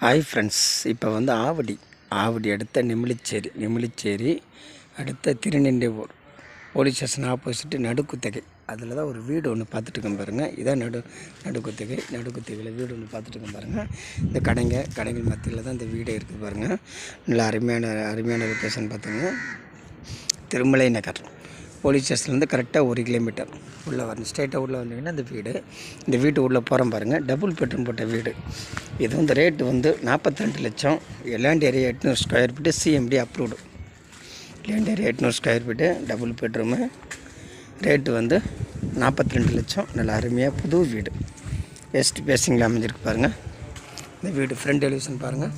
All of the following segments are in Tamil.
ஹாய் ஃப்ரெண்ட்ஸ், இப்போ வந்து ஆவடி அடுத்த நெமிலிச்சேரி அடுத்த Thirunindravur police station opposite Nadukuthagai. அதில் தான் ஒரு வீடு ஒன்று பார்த்துட்டுருக்கோம் பாருங்கள். இதான் நடுக்குத்தகையில் வீடு ஒன்று பார்த்துட்டுருக்கோம் பாருங்கள். இந்த கடைகள் மத்தியில் தான் இந்த வீடே இருக்குது பாருங்கள். நல்லா அருமையான லொக்கேஷன் பார்த்துங்க. திருமலை நகர் போலீஸ் ஸ்டேஷன்லேருந்து கரெக்டாக 1 கிலோமீட்டர் உள்ளே வரணும். ஸ்ட்ரெயிட்டாக உள்ளே வந்தீங்கன்னா இந்த வீட்டு உள்ளே போகிறோம் பாருங்கள். டபுள் பெட்ரூம் போட்ட வீடு. இது வந்து ரேட்டு வந்து 42 லட்சம். Land area 800 square feet, CMD approved. Land area 800 square feet, double bedroom. Rate வந்து 42 லட்சம். நல்லா அருமையாக புது வீடு. வெஸ்ட் பேசிங்கில் அமைஞ்சிருக்கு பாருங்கள். இந்த வீடு ஃப்ரண்ட் எலிவேஷன் பாருங்கள்.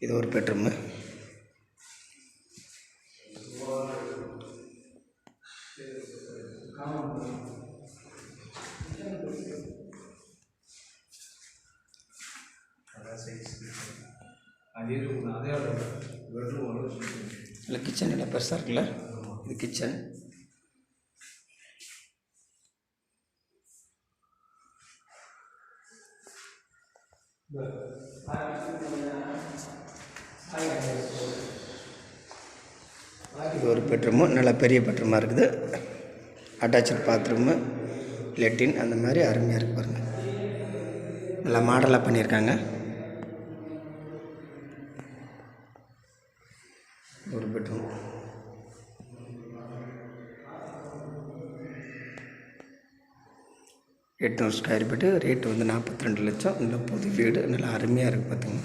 இது ஒரு பெட்ரூமு. இல்லை கிச்சன் இல்லை பெருசாக இருக்குல்ல, இது கிச்சன். இது ஒரு பெட்ரூமு, நல்லா பெரிய பெட்ரூமாக இருக்குது. அட்டாச்சு பாத்ரூமு, லெட்டின் அந்த மாதிரி அருமையாக இருக்குது பாருங்கள். நல்லா மாடலாக பண்ணியிருக்காங்க. ஒரு பெட்ரூம். எட்நூறு ஸ்கொயர் ஃபீட்டு. ரேட்டு வந்து 42 லட்சம். நல்ல புது வீடு, நல்லா அருமையாக இருக்குது பார்த்துங்க.